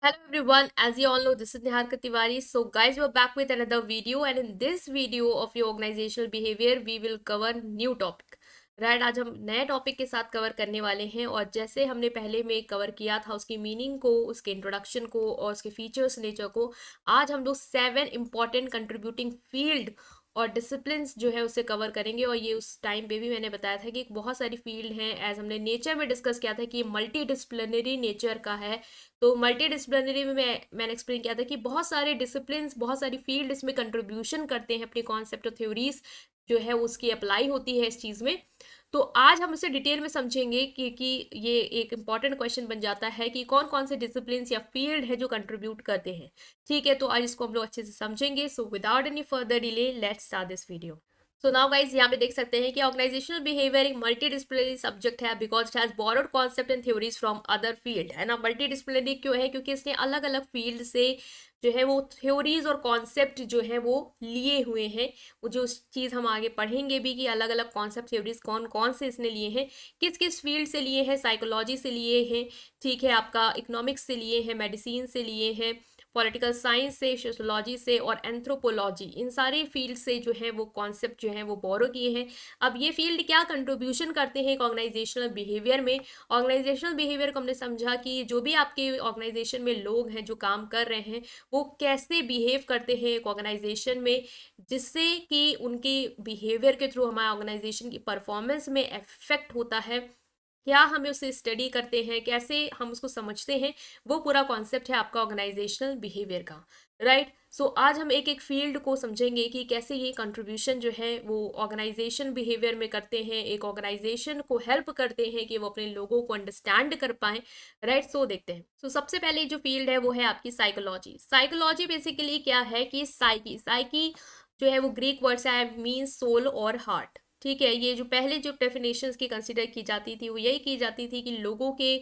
Hello everyone, as you all know, this is Niharika Tiwari. So guys, we're back with another video and in this video of your organizational behavior, we will cover new topic. Right आज हम नए topic के साथ cover करने वाले हैं और जैसे हमने पहले में कवर किया था उसकी मीनिंग को, उसके इंट्रोडक्शन को और उसके फीचर्स नेचर को, आज हम लोग 7 इंपॉर्टेंट कंट्रीब्यूटिंग फील्ड और डिसिप्लिन्स जो है उसे कवर करेंगे। और ये उस टाइम पे भी मैंने बताया था कि बहुत सारी फील्ड हैं, एज हमने नेचर में डिस्कस किया था कि ये मल्टी डिसिप्लिनरी नेचर का है। तो मल्टी डिसिप्लिनरी में मैंने एक्सप्लेन किया था कि बहुत सारे डिसिप्लिन्स, बहुत सारी फील्ड इसमें कंट्रीब्यूशन करते हैं, अपनी कॉन्सेप्ट और थ्योरीज जो है उसकी अप्लाई होती है इस चीज़ में। तो आज हम इसे डिटेल में समझेंगे कि ये एक इंपॉर्टेंट क्वेश्चन बन जाता है कि कौन कौन से डिसिप्लिन्स या फील्ड है जो कंट्रीब्यूट करते हैं। ठीक है, तो आज इसको हम लोग अच्छे से समझेंगे। So without any further delay let's start this video. So now guys यहाँ पे देख सकते हैं कि ऑर्गेनाइजेशनल बिहेवियर एक मल्टी डिसिप्लिनरी सब्जेक्ट है because it has borrowed concept and theories from other field. है ना, मल्टी डिसिप्लिनरी क्यों है? क्योंकि इसने अलग अलग फील्ड से जो है वो थ्योरीज और कॉन्सेप्ट जो है वो लिए हुए हैं। वो जो चीज़ हम आगे पढ़ेंगे भी कि अलग अलग कॉन्सेप्ट थ्योरीज कौन कौन से इसने लिए हैं, किस किस फील्ड से लिए हैं। साइकोलॉजी से लिए हैं, ठीक है, आपका इकोनॉमिक्स से लिए हैं, मेडिसिन से लिए हैं, पॉलिटिकल साइंस से, सोशोलॉजी से और एंथ्रोपोलॉजी, इन सारे फील्ड से जो है वो कॉन्सेप्ट जो है वो बोरो किए हैं। अब ये फील्ड क्या कंट्रीब्यूशन करते हैं एक ऑर्गेनाइजेशनल बिहेवियर में? ऑर्गेनाइजेशनल बिहेवियर को हमने समझा कि जो भी आपके ऑर्गेनाइजेशन में लोग हैं जो काम कर रहे हैं वो कैसे बिहेव करते हैं एक ऑर्गेनाइजेशन में, जिससे कि उनके बिहेवियर के थ्रू हमारे ऑर्गेनाइजेशन की परफॉर्मेंस में इफेक्ट होता है। क्या हमें उसे स्टडी करते हैं, कैसे हम उसको समझते हैं, वो पूरा कॉन्सेप्ट है आपका ऑर्गेनाइजेशनल बिहेवियर का। राइट, सो आज हम एक एक फील्ड को समझेंगे कि कैसे ये कंट्रीब्यूशन जो है वो ऑर्गेनाइजेशन बिहेवियर में करते हैं, एक ऑर्गेनाइजेशन को हेल्प करते हैं कि वो अपने लोगों को अंडरस्टैंड कर पाए। राइट, सो देखते हैं। सो सबसे पहले जो फील्ड है वो है आपकी साइकोलॉजी। साइकोलॉजी बेसिकली क्या है कि साइकी साइकी जो है वो ग्रीक वर्ड से है, मीन्स सोल और हार्ट। ठीक है, ये जो पहले जो डेफिनेशंस की कंसिडर की जाती थी वो यही की जाती थी कि लोगों के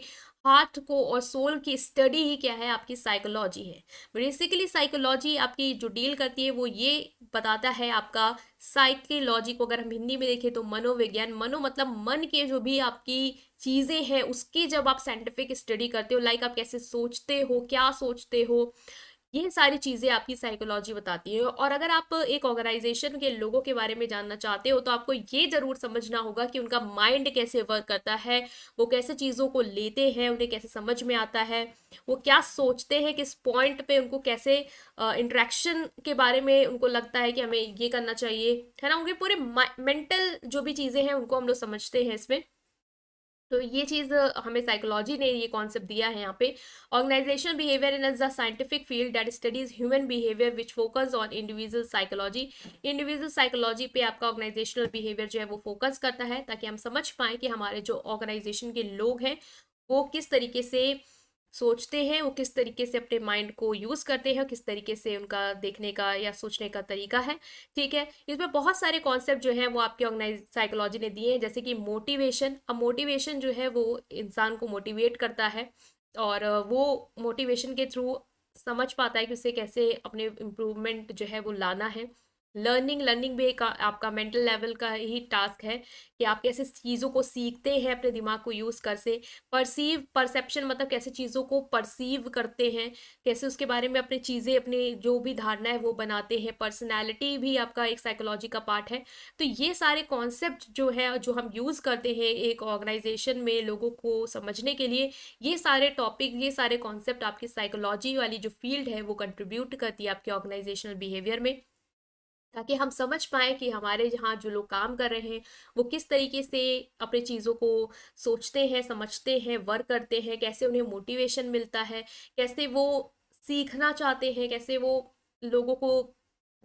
हार्ट को और सोल की स्टडी ही क्या है, आपकी साइकोलॉजी है। बेसिकली साइकोलॉजी आपकी जो डील करती है वो ये बताता है आपका साइकोलॉजी को अगर हम हिंदी में देखें तो मनोविज्ञान। मनो मतलब मन के जो भी आपकी चीज़ें हैं उसकी जब आप साइंटिफिक स्टडी करते हो, लाइक आप कैसे सोचते हो, क्या सोचते हो, ये सारी चीज़ें आपकी साइकोलॉजी बताती है। और अगर आप एक ऑर्गेनाइजेशन के लोगों के बारे में जानना चाहते हो तो आपको ये ज़रूर समझना होगा कि उनका माइंड कैसे वर्क करता है, वो कैसे चीज़ों को लेते हैं, उन्हें कैसे समझ में आता है, वो क्या सोचते हैं, किस पॉइंट पे उनको कैसे इंटरेक्शन के बारे में उनको लगता है कि हमें ये करना चाहिए, है ना। उनके पूरे मेंटल जो भी चीज़ें हैं उनको हम लोग समझते हैं इसमें। तो ये चीज़ हमें साइकोलॉजी ने ये कॉन्सेप्ट दिया है यहाँ पे। Organisation behaviour in the scientific field that studies human behaviour which focus on individual psychology. Individual psychology पे आपका ऑर्गेनाइजेशनल बिहेवियर जो है वो फोकस करता है ताकि हम समझ पाएँ कि हमारे जो ऑर्गेनाइजेशन के लोग हैं वो किस तरीके से सोचते हैं, वो किस तरीके से अपने माइंड को यूज़ करते हैं, किस तरीके से उनका देखने का या सोचने का तरीका है। ठीक है, इसमें बहुत सारे कॉन्सेप्ट जो हैं वो आपकी ऑर्गेनाइज साइकोलॉजी ने दिए हैं, जैसे कि मोटिवेशन। अब मोटिवेशन जो है वो इंसान को मोटिवेट करता है और वो मोटिवेशन के थ्रू समझ पाता है कि उसे कैसे अपने इम्प्रूवमेंट जो है वो लाना है। लर्निंग लर्निंग भी एक आपका मेंटल लेवल का ही टास्क है कि आप कैसे चीज़ों को सीखते हैं अपने दिमाग को यूज़ कर से। परसेप्शन मतलब कैसे चीज़ों को परसीव करते हैं, कैसे उसके बारे में अपनी चीज़ें, अपनी जो भी धारणा है वो बनाते हैं। पर्सनैलिटी भी आपका एक साइकोलॉजी का पार्ट है। तो ये सारे कॉन्सेप्ट जो है जो हम यूज़ करते हैं एक ऑर्गेनाइजेशन में लोगों को समझने के लिए, ये सारे टॉपिक, ये सारे कॉन्सेप्ट आपकी साइकोलॉजी वाली जो फील्ड है वो कंट्रीब्यूट करती है आपके ऑर्गेनाइजेशनल बिहेवियर में, ताकि हम समझ पाएँ कि हमारे यहाँ जो लोग काम कर रहे हैं वो किस तरीके से अपनी चीज़ों को सोचते हैं, समझते हैं, वर्क करते हैं, कैसे उन्हें मोटिवेशन मिलता है, कैसे वो सीखना चाहते हैं, कैसे वो लोगों को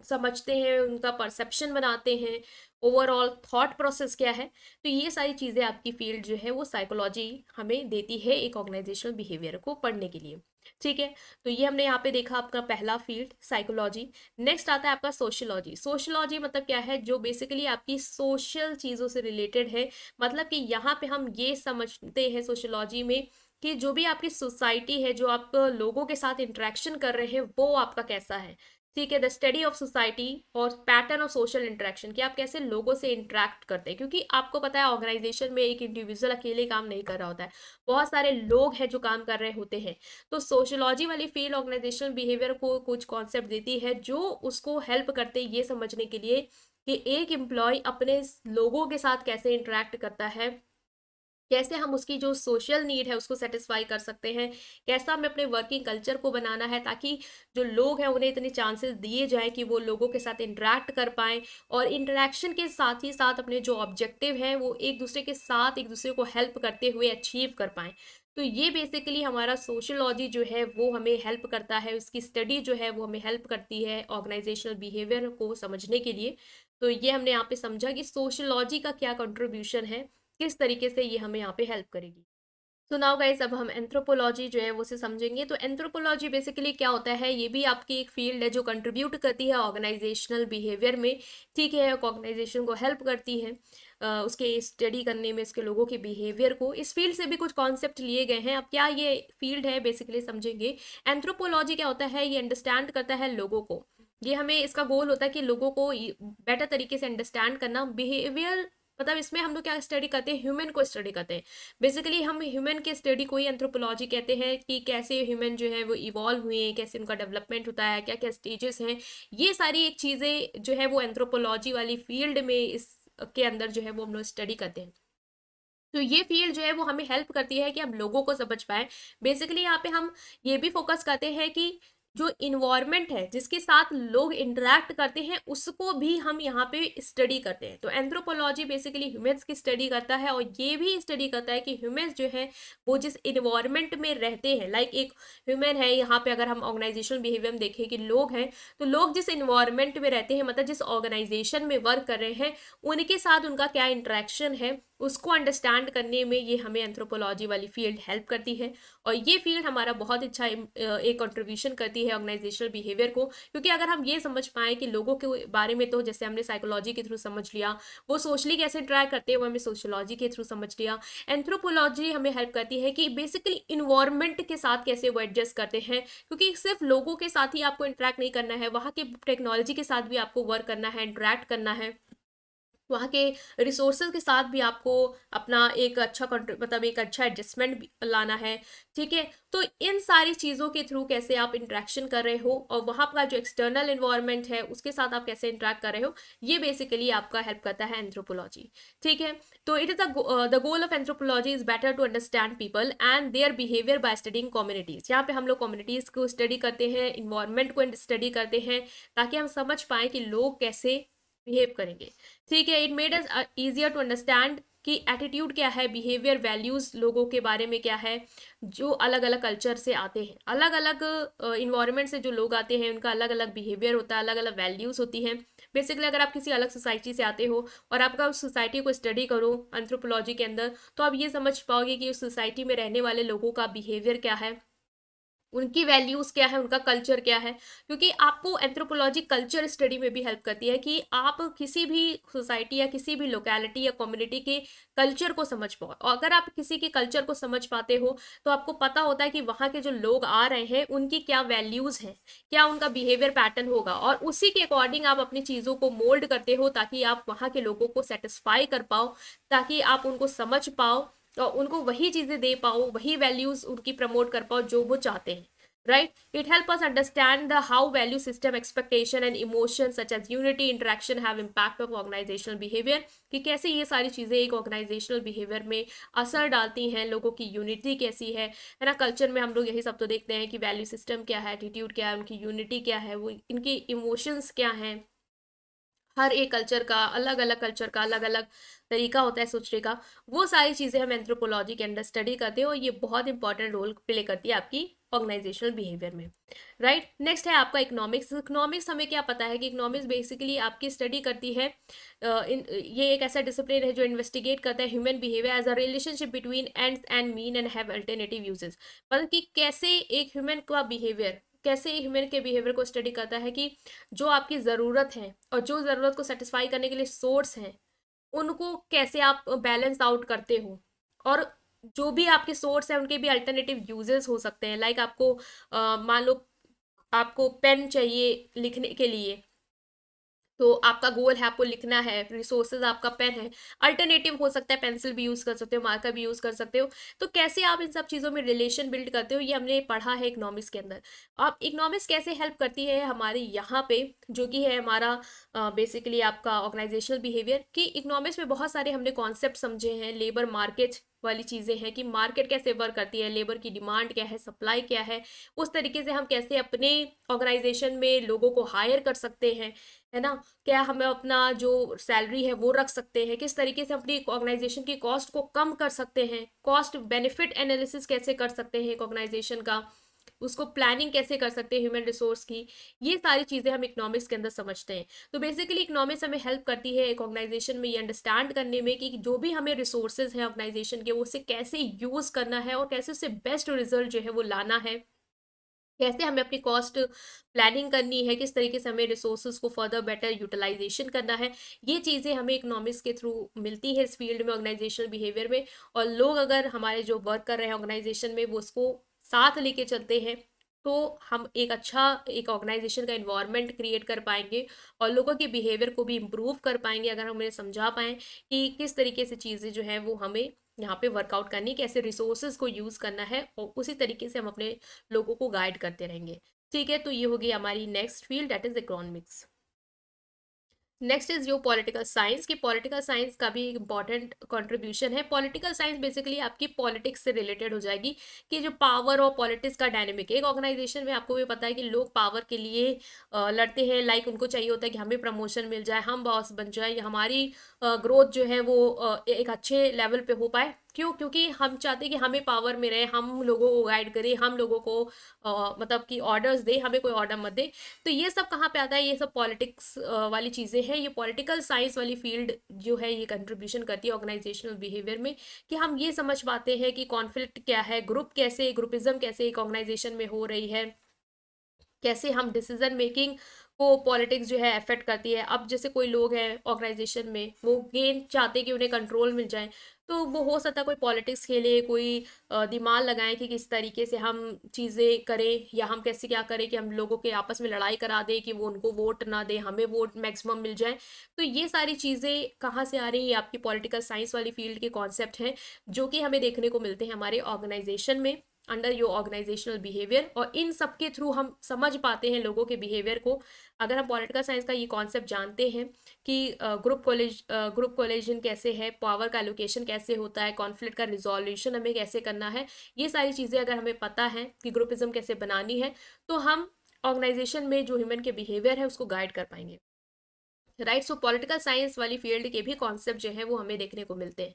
समझते हैं, उनका परसेप्शन बनाते हैं, ओवरऑल थॉट प्रोसेस क्या है। तो ये सारी चीज़ें आपकी फील्ड जो है वो साइकोलॉजी हमें देती है एक ऑर्गेनाइजेशनल बिहेवियर को पढ़ने के लिए। ठीक है, तो ये हमने यहाँ पे देखा आपका पहला फील्ड साइकोलॉजी। नेक्स्ट आता है आपका सोशलॉजी। सोशलॉजी मतलब क्या है? जो बेसिकली आपकी सोशल चीज़ों से रिलेटेड है। मतलब कि यहाँ पे हम ये समझते हैं सोशलॉजी में कि जो भी आपकी सोसाइटी है, जो आप लोगों के साथ इंटरेक्शन कर रहे हैं वो आपका कैसा है। ठीक है, द स्टडी ऑफ सोसाइटी और पैटर्न ऑफ सोशल इंटरेक्शन, कि आप कैसे लोगों से इंटरेक्ट करते हैं, क्योंकि आपको पता है ऑर्गेनाइजेशन में एक इंडिविजुअल अकेले काम नहीं कर रहा होता है, बहुत सारे लोग हैं जो काम कर रहे होते हैं। तो सोशोलॉजी वाली फील्ड ऑर्गेनाइजेशनल बिहेवियर को कुछ कॉन्सेप्ट देती है जो उसको हेल्प करते हैं ये समझने के लिए कि एक एम्प्लॉय अपने लोगों के साथ कैसे इंटरेक्ट करता है, कैसे हम उसकी जो सोशल नीड है उसको सेटिस्फाई कर सकते हैं, कैसा हमें अपने वर्किंग कल्चर को बनाना है ताकि जो लोग हैं उन्हें इतने चांसेस दिए जाएं कि वो लोगों के साथ इंटरेक्ट कर पाएं, और इंटरेक्शन के साथ ही साथ अपने जो ऑब्जेक्टिव हैं वो एक दूसरे के साथ एक दूसरे को हेल्प करते हुए अचीव कर पाएं। तो ये बेसिकली हमारा सोशलॉजी जो है वो हमें हेल्प करता है, उसकी स्टडी जो है वो हमें हेल्प करती है ऑर्गेनाइजेशनल बिहेवियर को समझने के लिए। तो ये हमने यहाँ पे समझा कि सोशलॉजी का क्या कंट्रीब्यूशन है, किस तरीके से ये हमें यहाँ पे हेल्प करेगी। तो नाउ गाइस अब हम एंथ्रोपोलॉजी जो है वो से समझेंगे। तो एंथ्रोपोलॉजी बेसिकली क्या होता है, ये भी आपकी एक फील्ड है जो कंट्रीब्यूट करती है ऑर्गेनाइजेशनल बिहेवियर में। ठीक है, ऑर्गेनाइजेशन को हेल्प करती है उसके स्टडी करने में, उसके लोगों के बिहेवियर को। इस फील्ड से भी कुछ कॉन्सेप्ट लिए गए हैं। अब क्या ये फील्ड है बेसिकली समझेंगे। एंथ्रोपोलॉजी क्या होता है, ये अंडरस्टैंड करता है लोगों को। ये हमें इसका गोल होता है कि लोगों को बेटर तरीके से अंडरस्टैंड करना। बिहेवियर मतलब इसमें हम लोग क्या स्टडी करते हैं, ह्यूमन को स्टडी करते हैं। बेसिकली हम ह्यूमन के स्टडी को ही एंथ्रोपोलॉजी कहते हैं, कि कैसे ह्यूमन जो है वो इवॉल्व हुए हैं, कैसे उनका डेवलपमेंट होता है, क्या क्या स्टेजेस हैं। ये सारी एक चीज़ें जो है वो एंथ्रोपोलॉजी वाली फील्ड में इस के अंदर जो है वो हम लोग स्टडी करते हैं। तो ये फील्ड जो है वो हमें हेल्प करती है कि हम लोगों को समझ पाए। बेसिकली यहाँ पे हम ये भी फोकस करते हैं कि जो इन्वायरमेंट है जिसके साथ लोग इंटरेक्ट करते हैं उसको भी हम यहाँ पे स्टडी करते हैं। तो एंथ्रोपोलॉजी बेसिकली ह्यूमंस की स्टडी करता है, और ये भी स्टडी करता है कि ह्यूमंस जो है वो जिस इन्वायरमेंट में रहते हैं, लाइक एक ह्यूमन है यहाँ पे, अगर हम ऑर्गेनाइजेशनल बिहेवियर में देखें कि लोग हैं, तो लोग जिस इन्वायरमेंट में रहते हैं, मतलब जिस ऑर्गेनाइजेशन में वर्क कर रहे हैं, उनके साथ उनका क्या इंटरेक्शन है, उसको अंडरस्टैंड करने में ये हमें एंथ्रोपोलॉजी वाली फील्ड हेल्प करती है। और ये फील्ड हमारा बहुत अच्छा एक कंट्रीब्यूशन करती है ऑर्गेनाइजेशनल बिहेवियर को, क्योंकि अगर हम ये समझ पाए कि लोगों के बारे में, तो जैसे हमने साइकोलॉजी के थ्रू समझ लिया, वो सोशली कैसे ट्राई करते हैं वो हमें सोशोलॉजी के थ्रू समझ लिया। एंथ्रोपोलॉजी हमें हेल्प करती है कि बेसिकली इन्वायरमेंट के साथ कैसे वो एडजस्ट करते हैं, क्योंकि सिर्फ लोगों के साथ ही आपको इंटरेक्ट नहीं करना है, वहाँ के टेक्नोलॉजी के साथ भी आपको वर्क करना है, इंटरेक्ट करना है, वहाँ के रिसोर्सेज के साथ भी आपको अपना एक अच्छा मतलब एक अच्छा एडजस्टमेंट लाना है। ठीक है, तो इन सारी चीज़ों के थ्रू कैसे आप इंटरेक्शन कर रहे हो, और वहाँ का जो एक्सटर्नल इन्वायरमेंट है उसके साथ आप कैसे इंटरेक्ट कर रहे हो, ये बेसिकली आपका हेल्प करता है एंथ्रोपोलॉजी। ठीक है, तो it is the goal of anthropology is better to understand people and their behaviour by studying communities. यहाँ पे हम लोग कम्युनिटीज़ को स्टडी करते हैं, इन्वायरमेंट को स्टडी करते हैं, ताकि हम समझ पाएँ कि लोग कैसे बिहेव करेंगे। ठीक है, it made us easier to understand कि एटीट्यूड क्या है, बिहेवियर, वैल्यूज लोगों के बारे में क्या है, जो अलग अलग कल्चर से आते हैं, अलग अलग इन्वायरमेंट से जो लोग आते हैं उनका अलग अलग बिहेवियर होता है, अलग अलग वैल्यूज होती हैं। बेसिकली अगर आप किसी अलग सोसाइटी से आते हो और आपका उस सोसाइटी को स्टडी करो एंथ्रोपोलॉजी के अंदर, तो आप ये समझ पाओगे कि उस सोसाइटी में रहने वाले लोगों का बिहेवियर क्या है, उनकी वैल्यूज़ क्या है, उनका कल्चर क्या है। क्योंकि आपको एंथ्रोपोलॉजी कल्चर स्टडी में भी हेल्प करती है कि आप किसी भी सोसाइटी या किसी भी लोकेलिटी या कम्युनिटी के कल्चर को समझ पाओ। और अगर आप किसी के कल्चर को समझ पाते हो तो आपको पता होता है कि वहाँ के जो लोग आ रहे हैं उनकी क्या वैल्यूज़ हैं, क्या उनका बिहेवियर पैटर्न होगा, और उसी के अकॉर्डिंग आप अपनी चीज़ों को मोल्ड करते हो ताकि आप वहाँ के लोगों को सेटिस्फाई कर पाओ, ताकि आप उनको समझ पाओ और उनको वही चीज़ें दे पाओ, वही वैल्यूज़ उनकी प्रमोट कर पाओ जो वो चाहते हैं। Right, it helps us understand the how value system, expectation and emotions such as unity, interaction have impact of organizational behavior, कि कैसे ये सारी चीज़ें एक ऑर्गेनाइजेशनल बिहेवियर में असर डालती हैं, लोगों की यूनिटी कैसी है ना। कल्चर में हम लोग यही सब तो देखते हैं कि वैल्यू सिस्टम क्या है, एटीट्यूड क्या है, उनकी यूनिटी क्या है, वो इनकी इमोशंस क्या हैं। हर एक कल्चर का अलग अलग तरीका होता है सोचने का। वो सारी चीज़ें हम एंथ्रोपोलॉजी के अंदर स्टडी करते हैं, और ये बहुत इंपॉर्टेंट रोल प्ले करती है आपकी ऑर्गेनाइजेशनल बिहेवियर में। राइट, नेक्स्ट है आपका इकोनॉमिक्स। इकोनॉमिक्स हमें क्या पता है कि इकोनॉमिक्स बेसिकली आपकी स्टडी करती है, ये एक ऐसा डिसिप्लिन है जो इन्वेस्टिगेट करता है human behaviour as a relationship between ends and mean and have alternative uses. मतलब कि कैसे एक ह्यूमन का बिहेवियर, कैसे ह्यूमन के बिहेवियर को स्टडी करता है कि जो आपकी ज़रूरत है और जो ज़रूरत को सेटिस्फाई करने के लिए सोर्स हैं, उनको कैसे आप बैलेंस आउट करते हो, और जो भी आपके सोर्स हैं उनके भी अल्टरनेटिव यूजेस हो सकते हैं। लाइक आपको मान लो आपको पेन चाहिए लिखने के लिए, तो आपका गोल है, आपको लिखना है, रिसोर्सेज आपका पेन है, अल्टरनेटिव हो सकता है पेंसिल भी यूज़ कर सकते हो, मार्कर भी यूज़ कर सकते हो। तो कैसे आप इन सब चीज़ों में रिलेशन बिल्ड करते हो, ये हमने पढ़ा है इकोनॉमिक्स के अंदर। अब इकोनॉमिक्स कैसे हेल्प करती है हमारे यहाँ पे, जो कि है हमारा बेसिकली आपका ऑर्गेनाइजेशनल बिहेवियर, कि इकोनॉमिक्स में बहुत सारे हमने कॉन्सेप्ट समझे हैं, लेबर मार्केट वाली चीज़ें हैं कि मार्केट कैसे वर्क करती है, लेबर की डिमांड क्या है, सप्लाई क्या है, उस तरीके से हम कैसे अपने ऑर्गेनाइजेशन में लोगों को हायर कर सकते हैं, है ना। क्या हमें अपना जो सैलरी है वो रख सकते हैं, किस तरीके से अपनी ऑर्गेनाइजेशन की कॉस्ट को कम कर सकते हैं, कॉस्ट बेनिफिट एनालिसिस कैसे कर सकते हैं एक ऑर्गेनाइजेशन का, उसको प्लानिंग कैसे कर सकते हैं ह्यूमन रिसोर्स की, ये सारी चीज़ें हम इकोनॉमिक्स के अंदर समझते हैं। तो बेसिकली इकोनॉमिक्स हमें हेल्प करती है एक ऑर्गेनाइजेशन में ये अंडरस्टैंड करने में कि जो भी हमें रिसोर्सेज हैं ऑर्गेनाइजेशन के, वो उसे कैसे यूज़ करना है और कैसे उससे बेस्ट रिजल्ट जो है वो लाना है, कैसे हमें अपनी कॉस्ट प्लानिंग करनी है, किस तरीके से हमें रिसोर्सेज को फर्दर बेटर यूटिलाइजेशन करना है। ये चीज़ें हमें इकोनॉमिक्स के थ्रू मिलती है इस फील्ड में, ऑर्गेनाइजेशनल बिहेवियर में। और लोग अगर हमारे जो वर्क कर रहे हैं ऑर्गेनाइजेशन में वो उसको साथ लेके चलते हैं, तो हम एक अच्छा एक ऑर्गेनाइजेशन का इन्वायरमेंट क्रिएट कर पाएंगे और लोगों के बिहेवियर को भी इम्प्रूव कर पाएंगे, अगर हम उन्हें समझा पाएँ कि किस तरीके से चीज़ें जो है वो हमें यहाँ पे वर्कआउट करनी, कैसे रिसोर्सेज को यूज़ करना है, और उसी तरीके से हम अपने लोगों को गाइड करते रहेंगे। ठीक है, तो ये होगी हमारी next field, that is economics. Next is जो पॉलिटिकल साइंस, की पॉलिटिकल साइंस का भी एक इंपॉर्टेंट कंट्रीब्यूशन है। पॉलिटिकल साइंस बेसिकली आपकी पॉलिटिक्स से रिलेटेड हो जाएगी, कि जो पावर और पॉलिटिक्स का डायनेमिक है एक ऑर्गेनाइजेशन में। आपको भी पता है कि लोग पावर के लिए लड़ते हैं, लाइक उनको चाहिए होता है कि हमें प्रमोशन मिल जाए, हम बॉस बन जाए, हमारी ग्रोथ जो है वो एक अच्छे लेवल पे हो पाए। क्यों? क्योंकि हम चाहते हैं कि हमें पावर में रहे, हम लोगों को गाइड करें, हम लोगों को मतलब कि ऑर्डर्स दे, हमें कोई ऑर्डर मत दे। तो ये सब कहाँ पे आता है? ये सब पॉलिटिक्स वाली चीज़ें हैं। ये पॉलिटिकल साइंस वाली फील्ड जो है ये कंट्रीब्यूशन करती है ऑर्गेनाइजेशनल बिहेवियर में, कि हम ये समझ पाते हैं कि कॉन्फ्लिक्ट क्या है, ग्रुप कैसे, ग्रुपिज्म कैसे एक ऑर्गेनाइजेशन में हो रही है, कैसे हम डिसीजन मेकिंग को पॉलिटिक्स जो है अफेक्ट करती है। अब जैसे कोई लोग हैं ऑर्गेनाइजेशन में, वो गेन चाहते हैं कि उन्हें कंट्रोल मिल जाए, तो वो हो सकता है कोई पॉलिटिक्स खेले, कोई दिमाग लगाएं कि किस तरीके से हम चीज़ें करें, या हम कैसे क्या करें कि हम लोगों के आपस में लड़ाई करा दें कि वो उनको वोट ना दें, हमें वोट मैक्सिमम मिल जाए। तो ये सारी चीज़ें कहाँ से आ रही हैं? ये आपकी पॉलिटिकल साइंस वाली फील्ड के कॉन्सेप्ट हैं, जो कि हमें देखने को मिलते हैं हमारे ऑर्गेनाइजेशन में अंडर योर ऑर्गेनाइजेशनल बिहेवियर। और इन सब के थ्रू हम समझ पाते हैं लोगों के बिहेवियर को। अगर हम पॉलिटिकल साइंस का ये कॉन्सेप्ट जानते हैं कि ग्रुप कोलिजन कैसे है, पावर का एलोकेशन कैसे होता है, कॉन्फ्लिक्ट का रिजोल्यूशन हमें कैसे करना है, ये सारी चीज़ें अगर हमें पता है कि ग्रुपिज्म कैसे बनानी है, तो हम ऑर्गेनाइजेशन में जो ह्यूमन के बिहेवियर है उसको गाइड कर पाएंगे। राइट, सो पॉलिटिकल साइंस वाली फील्ड के भी कॉन्सेप्ट जो है वो हमें देखने को मिलते हैं।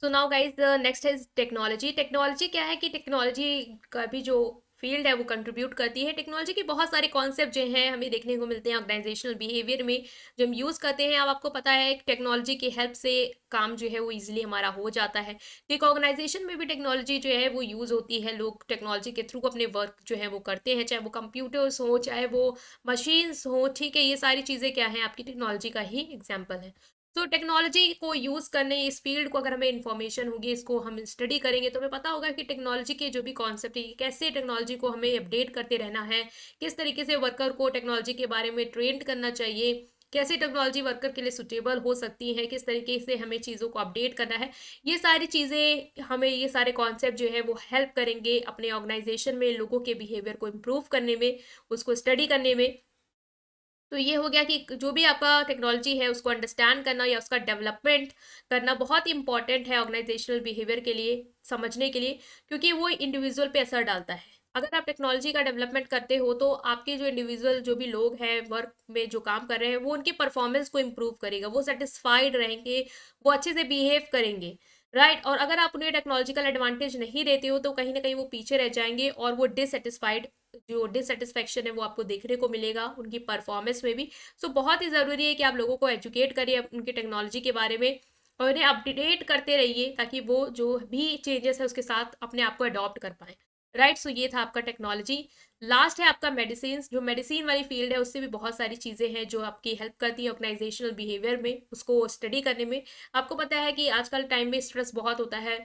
सो नाउ गाइज नेक्स्ट है टेक्नोलॉजी। टेक्नोलॉजी क्या है? कि टेक्नोलॉजी का भी जो फील्ड है वो कंट्रीब्यूट करती है। टेक्नोलॉजी के बहुत सारे कॉन्सेप्ट जो हैं हमें देखने को मिलते हैं ऑर्गेनाइजेशनल बिहेवियर में, जो हम यूज़ करते हैं। अब आपको पता है टेक्नोलॉजी की हेल्प से काम जो है वो इजीली हमारा हो जाता है। तो एक ऑर्गेनाइजेशन में भी टेक्नोलॉजी जो है वो यूज़ होती है, लोग टेक्नोलॉजी के थ्रू अपने वर्क जो है वो करते हैं, चाहे वो कंप्यूटर्स हो, चाहे वो मशीन्स हो। ठीक है, ये सारी चीज़ें क्या हैं? आपकी टेक्नोलॉजी का ही एग्जाम्पल है। तो टेक्नोलॉजी को यूज़ करने, इस फील्ड को अगर हमें इन्फॉर्मेशन होगी, इसको हम स्टडी करेंगे, तो हमें पता होगा कि टेक्नोलॉजी के जो भी कॉन्सेप्ट है, कैसे टेक्नोलॉजी को हमें अपडेट करते रहना है, किस तरीके से वर्कर को टेक्नोलॉजी के बारे में ट्रेंड करना चाहिए, कैसे टेक्नोलॉजी वर्कर के लिए सुटेबल हो सकती है, किस तरीके से हमें चीज़ों को अपडेट करना है। ये सारी चीज़ें हमें, ये सारे कॉन्सेप्ट जो है वो हेल्प करेंगे अपने ऑर्गेनाइजेशन में लोगों के बिहेवियर को इम्प्रूव करने में, उसको स्टडी करने में। तो ये हो गया कि जो भी आपका टेक्नोलॉजी है उसको अंडरस्टैंड करना या उसका डेवलपमेंट करना बहुत ही इंपॉर्टेंट है ऑर्गेनाइजेशनल बिहेवियर के लिए, समझने के लिए, क्योंकि वो इंडिविजुअल पे असर डालता है। अगर आप टेक्नोलॉजी का डेवलपमेंट करते हो तो आपके जो इंडिविजुअल जो भी लोग हैं वर्क में जो काम कर रहे हैं, वो उनकी परफॉर्मेंस को इम्प्रूव करेगा, वो सेटिस्फाइड रहेंगे, वो अच्छे से बिहेव करेंगे। राइट, और अगर आप उन्हें टेक्नोलॉजिकल एडवांटेज नहीं देते हो तो कहीं ना कहीं वो पीछे रह जाएंगे, और वो डिससेटिस्फाइड, जो डिससेटिस्फेक्शन है वो आपको देखने को मिलेगा उनकी परफॉर्मेंस में भी। सो बहुत ही ज़रूरी है कि आप लोगों को एजुकेट करिए उनकी टेक्नोलॉजी के बारे में, और उन्हें अपडेट करते रहिए, ताकि वो जो भी चेंजेस है उसके साथ अपने आप को अडॉप्ट कर पाए। राइट, सो ये था आपका टेक्नोलॉजी। लास्ट है आपका मेडिसिन। जो मेडिसिन वाली फील्ड है उससे भी बहुत सारी चीज़ें हैं जो आपकी हेल्प करती है ऑर्गेनाइजेशनल बिहेवियर में, उसको स्टडी करने में। आपको पता है कि आजकल टाइम में स्ट्रेस बहुत होता है,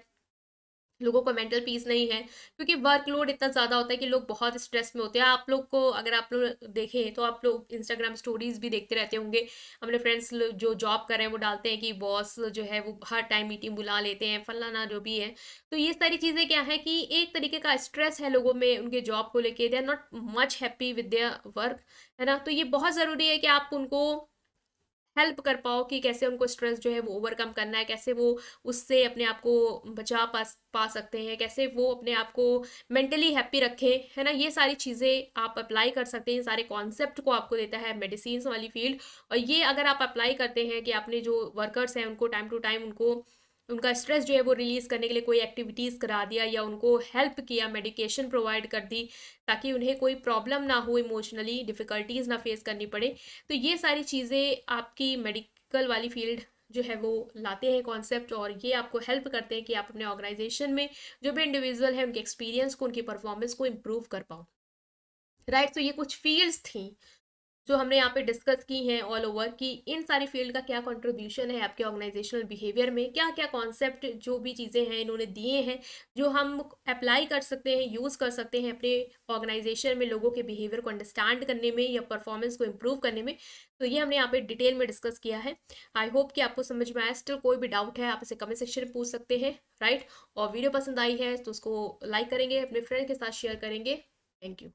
लोगों को मेंटल पीस नहीं है, क्योंकि वर्कलोड इतना ज़्यादा होता है कि लोग बहुत स्ट्रेस में होते हैं। आप लोग को अगर आप लोग देखें तो आप लोग इंस्टाग्राम स्टोरीज भी देखते रहते होंगे, अपने फ्रेंड्स जो जॉब कर रहे हैं वो डालते हैं कि बॉस जो है वो हर टाइम मीटिंग बुला लेते हैं, फलाना जो भी है। तो ये सारी चीज़ें क्या है कि एक तरीके का स्ट्रेस है लोगों में उनके जॉब को लेके, they are not much happy with their work, है ना। तो ये बहुत ज़रूरी है कि आप उनको हेल्प कर पाओ कि कैसे उनको स्ट्रेस जो है वो ओवरकम करना है, कैसे वो उससे अपने आप को बचा पा सकते हैं, कैसे वो अपने आप को मेंटली हैप्पी रखें, है ना। ये सारी चीज़ें आप अप्लाई कर सकते हैं, सारे कॉन्सेप्ट को आपको देता है मेडिसिन वाली फील्ड। और ये अगर आप अप्लाई करते हैं कि आपने जो वर्कर्स हैं उनको टाइम टू टाइम उनको उनका स्ट्रेस जो है वो रिलीज़ करने के लिए कोई एक्टिविटीज़ करा दिया या उनको हेल्प किया, मेडिकेशन प्रोवाइड कर दी, ताकि उन्हें कोई प्रॉब्लम ना हो, इमोशनली डिफ़िकल्टीज़ ना फेस करनी पड़े। तो ये सारी चीज़ें आपकी मेडिकल वाली फील्ड जो है वो लाते हैं कॉन्सेप्ट, और ये आपको हेल्प करते हैं कि आप अपने ऑर्गेनाइजेशन में जो भी इंडिविजुअल है उनके एक्सपीरियंस को, उनकी परफॉर्मेंस को इम्प्रूव कर पाओ। राइट। तो ये कुछ फील्ड्स थी जो हमने यहाँ पे डिस्कस की हैं ऑल ओवर, कि इन सारी फील्ड का क्या कंट्रीब्यूशन है आपके ऑर्गेनाइजेशनल बिहेवियर में, क्या क्या कॉन्सेप्ट जो भी चीज़ें हैं इन्होंने दिए हैं जो हम अप्लाई कर सकते हैं, यूज़ कर सकते हैं अपने ऑर्गेनाइजेशन में लोगों के बिहेवियर को अंडरस्टैंड करने में या परफॉर्मेंस को इम्प्रूव करने में। तो ये हमने यहाँ पे डिटेल में डिस्कस किया है। आई होप कि आपको समझ में आया। स्टिल कोई भी डाउट है आप इसे कमेंट सेक्शन में पूछ सकते हैं, राइट। और वीडियो पसंद आई है तो उसको लाइक करेंगे, अपने फ्रेंड के साथ शेयर करेंगे। Thank you.